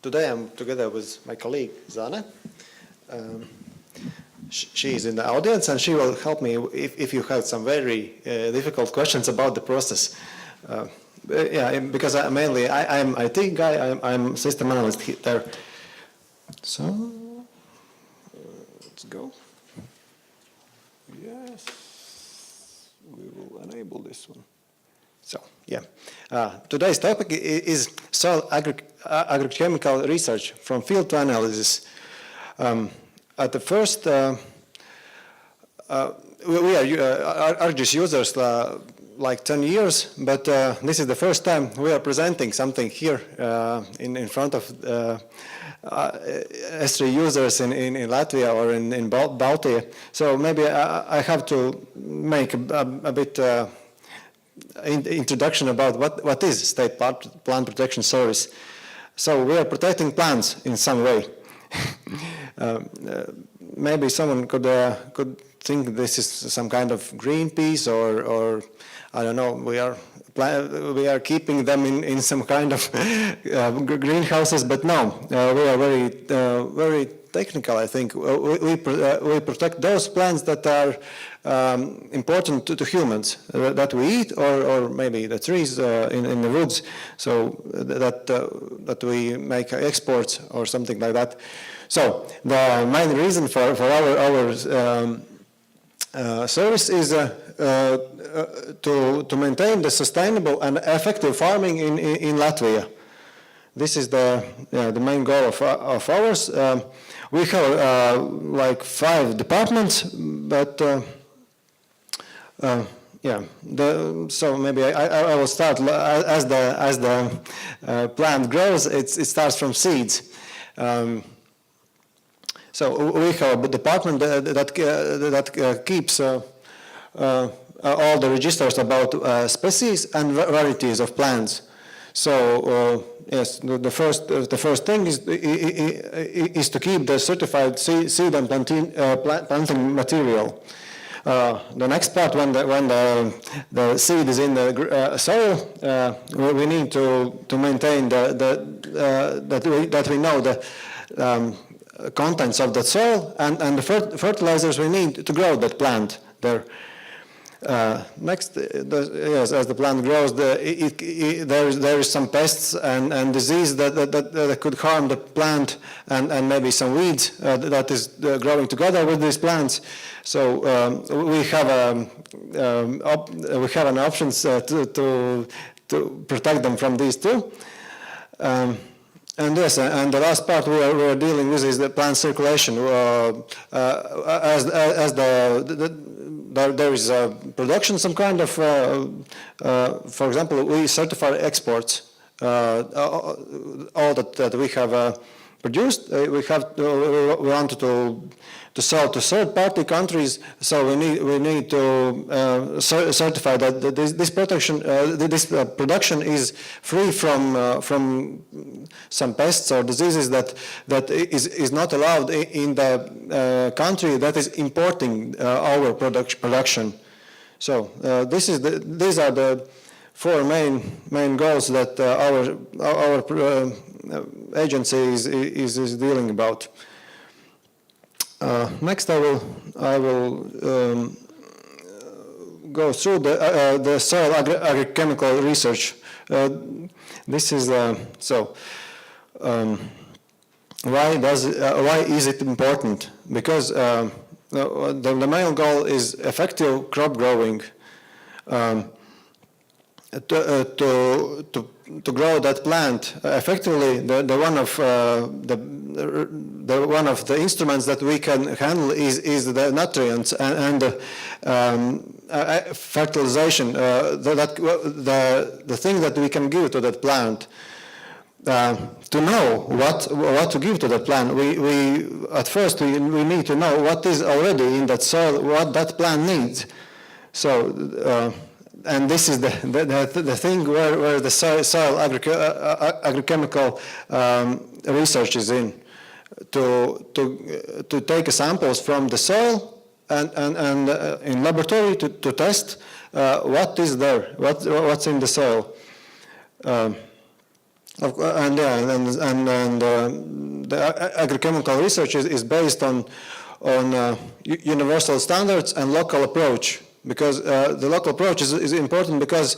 Today I'm together with my colleague Zane. She is in the audience and she will help me if you have some very difficult questions about the process. Yeah, because mainly I'm IT guy, I'm system analyst there. So, let's go. Yes, we will enable this one. So, yeah. Today's topic is soil agrochemical research from field to analysis. At the first, we are ArcGIS users like 10 years, but this is the first time we are presenting something here in front of S3 users in Latvia or in Baltia. So maybe I have to make a bit introduction about what is State Plant Protection Service. So we are protecting plants in some way. Maybe someone could think this is some kind of Greenpeace or I don't know. We are keeping them in some kind of greenhouses, but no, we are very technical. I think we protect those plants that are important to humans that we eat, or maybe the trees in the woods, so that we make exports or something like that. So the main reason for our service is to maintain the sustainable and effective farming in Latvia. This is the main goal of ours. We have like 5 departments, but yeah. So maybe I will start as the plant grows. It starts from seeds. So we have a department that keeps all the registers about species and varieties of plants. So yes, the first thing is to keep the certified seed and planting material. The next part, when the seed is in the soil, we need to maintain that we know the contents of the soil and the fertilizers we need to grow that plant there. Next, yes, as the plant grows, there is some pests and disease that could harm the plant, and maybe some weeds that is growing together with these plants. So we have an option to protect them from these two. And yes, and the last part we are dealing with is the plant circulation. There is production, some kind of, for example, we certify exports. All that we have produced, we want to sell to third-party countries, so we need to certify that this production is free from some pests or diseases that is not allowed in the country that is importing our production. So these are the 4 main goals that our agency is dealing about. Next, I will go through the soil agrochemical research. This is why is it important? Because the main goal is effective crop growing. To grow that plant effectively, one of the instruments that we can handle is the nutrients and fertilization. The thing that we can give to that plant. To know what to give to that plant, at first we need to know what is already in that soil, what that plant needs. So. And this is the thing where the soil agrochemical research is in, to take samples from the soil and in laboratory to test what is there, what's in the soil. The agrochemical research is based on universal standards and local approach, because the local approach is important because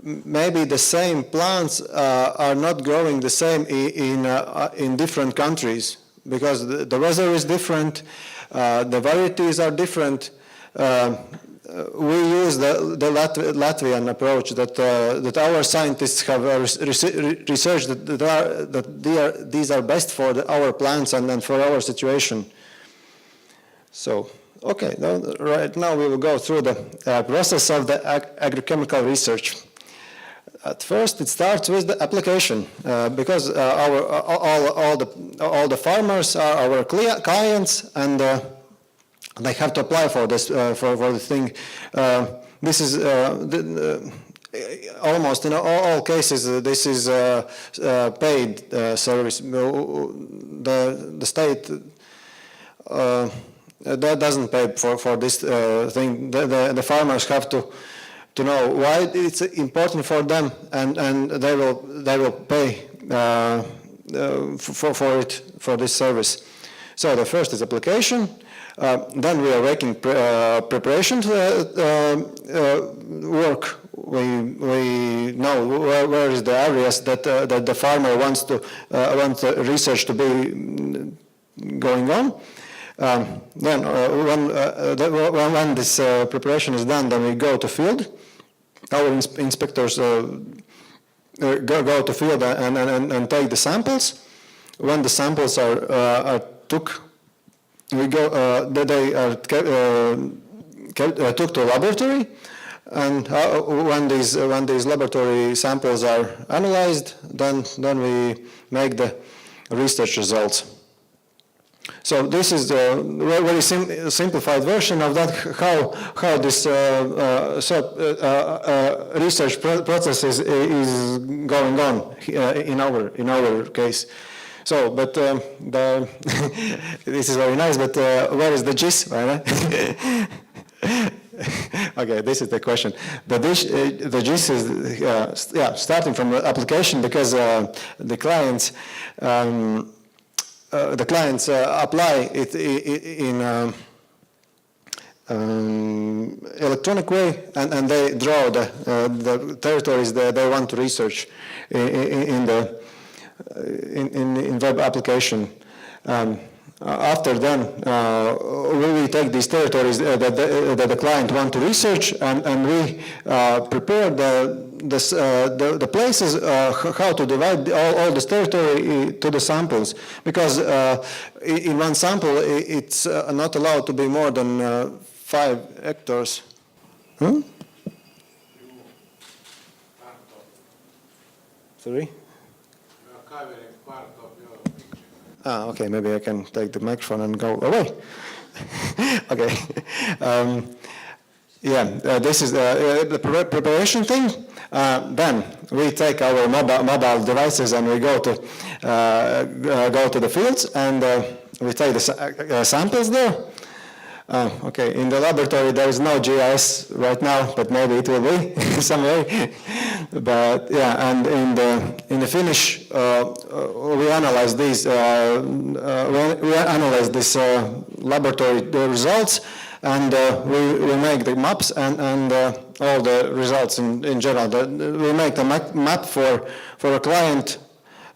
maybe the same plants are not growing the same in different countries, because the weather is different, the varieties are different. We use the Latvian approach that our scientists have researched that these are best for our plants and for our situation. So, okay, right now we will go through the process of the agrochemical research. At first, it starts with the application, because all the farmers are our clients, and they have to apply for this for the thing. This is almost in all cases. This is paid service. The state that doesn't pay for this thing. The farmers have to know why it's important for them, and they will pay for this service. So the first is application. Then we are making preparation work. We know where is the areas that the farmer wants the research to be going on. Then when this preparation is done, then we go to field. Our inspectors go to field and take the samples. When the samples are took, we go. They are took to a laboratory, and when these laboratory samples are analyzed, then we make the research results. So this is the very simplified version of that, how this research process is going on in our case. So, but this is very nice, but where is the gist, right? Okay, this is the question. The gist is starting from the application, because the clients apply it in electronic way, and they draw the territories that they want to research in web application. After then, we will take these territories that the client want to research, and we prepare the places how to divide all this territory to the samples, because in one sample it's not allowed to be more than 5 hectares. Sorry? Okay, maybe I can take the microphone and go away. Okay. This is the preparation thing. Then we take our mobile devices and we go to the fields, and we take the samples there. Okay, in the laboratory there is no GIS right now, but maybe it will be someday. But yeah, and in the finish, we analyze these. We analyze this laboratory results, and we make the maps and all the results in general. We make the map for a client.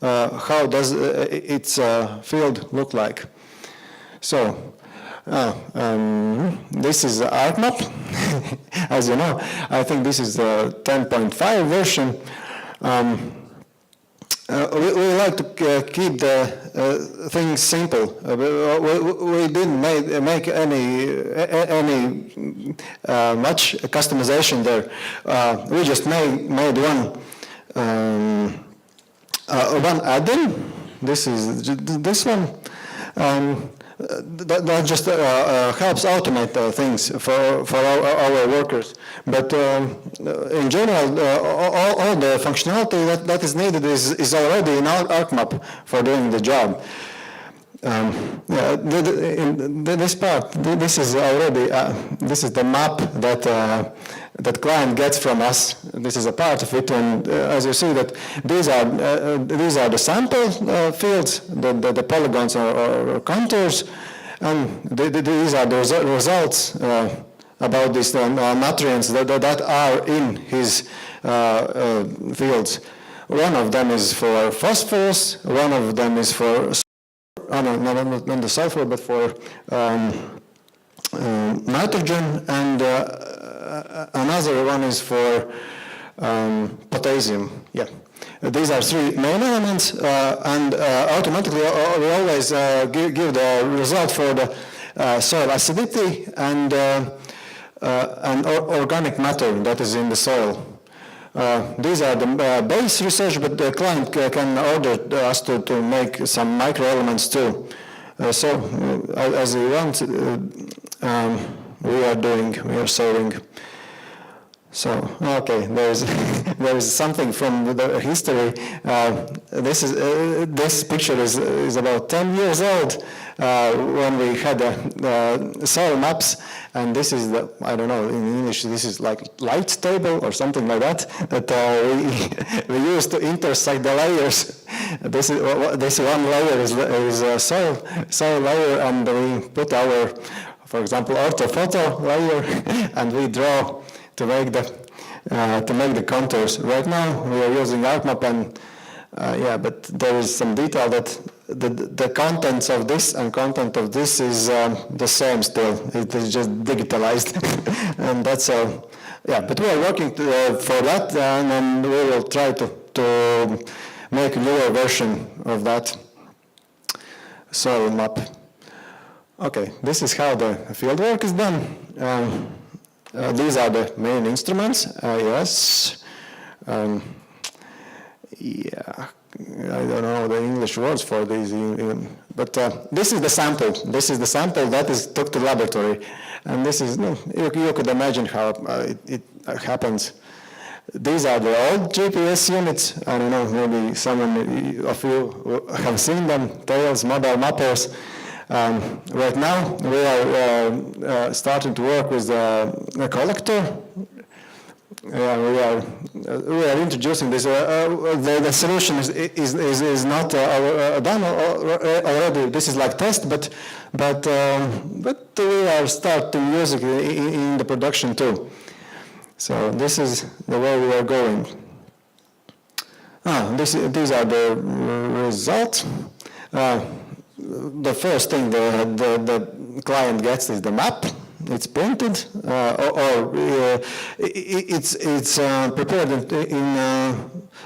How does its field look like? So. This is the ArcMap. As you know, I think this is the 10.5 version. We like to keep the things simple. We didn't make any much customization there. We just made one add-in. This is this one. That just helps automate things for our workers. But in general, all the functionality that is needed is already in our ArcMap for doing the job. In this part, this is already this is the map that that client gets from us. This is a part of it, and as you see that these are the sample fields, the polygons or contours, and these are the results about these nutrients that are in his fields. One of them is for phosphorus, one of them is for, not the sulfur, but for nitrogen, and another one is for potassium. Yeah, these are three main elements, and automatically we always give the result for the soil acidity and organic matter that is in the soil. These are the base research, but the client can order us to make some microelements too. As we want, we are solving. So, okay, there is something from the history. This picture is about 10 years old when we had soil maps, and this is I don't know, in English, this is like light table or something like that, that we used to intersect the layers. This one layer is a soil layer, and we put our, for example, orthophoto layer, and we draw to make the contours. Right now we are using ArcMap, and but there is some detail that the contents of this and content of this is the same still. It is just digitalized, and that's all. Yeah, but we are working for that, and then we will try to make a newer version of that soil map. Okay, this is how the field work is done. These are the main instruments, yes. Yeah, I don't know the English words for these even, but this is the sample. This is the sample that is took to laboratory, and this is, you could imagine how it happens. These are the old GPS units. I don't know, maybe some of you have seen them, Tails mobile mappers. Right now, we are starting to work with a collector. We are introducing this. The solution is not done already. This is like test, but we are starting using it in the production too. So this is the way we are going. These are the results. The first thing the client gets is the map. It's printed, it's prepared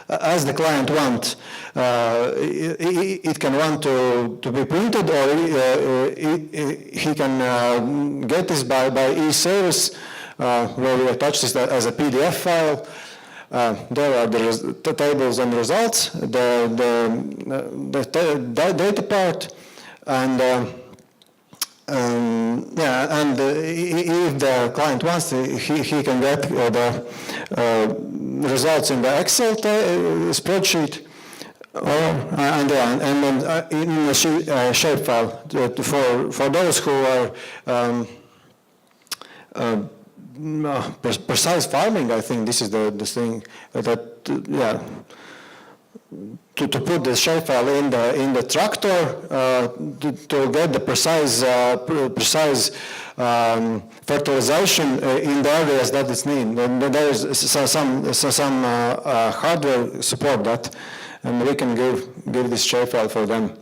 as the client wants. It can want to be printed, or he can get this by e-service, where we attach this as a PDF file. There are the tables and results, the data part, and if the client wants, he can get the results in the Excel spreadsheet, and then in a shapefile for those who are precise farming. I think this is the thing that to put the shapefile in the tractor to get the precise fertilization in the areas that it's needed. There is some hardware support that, and we can give this shapefile for them.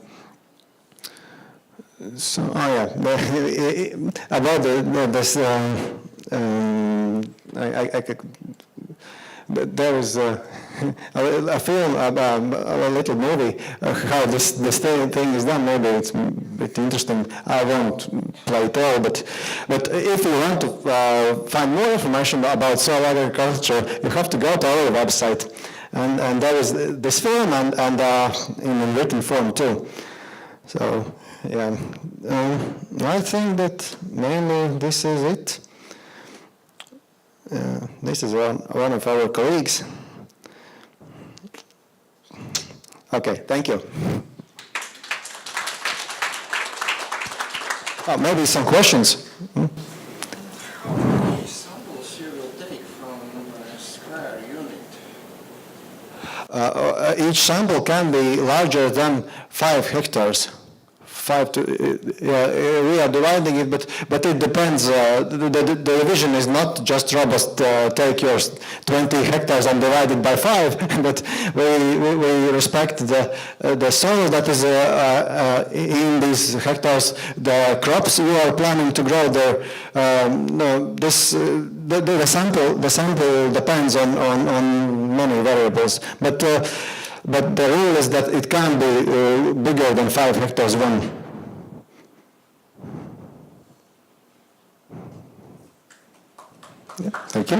So about this. There is a film, a little movie, how this thing is done. Maybe it's a bit interesting. I won't play it all, but if you want to find more information about soil agriculture, you have to go to our website, and there is this film and in written form too. So I think that mainly this is it. This is one of our colleagues. Okay, thank you. Maybe some questions. How many samples you will take from each sample can be larger than 5 hectares. We are dividing it, but it depends. The division is not just robust, take your 20 hectares and divide it by 5, but we respect the soil that is in these hectares, the crops you are planning to grow there. The sample depends on many variables, but the rule is that it can be bigger than 5 hectares one. Yeah, thank you.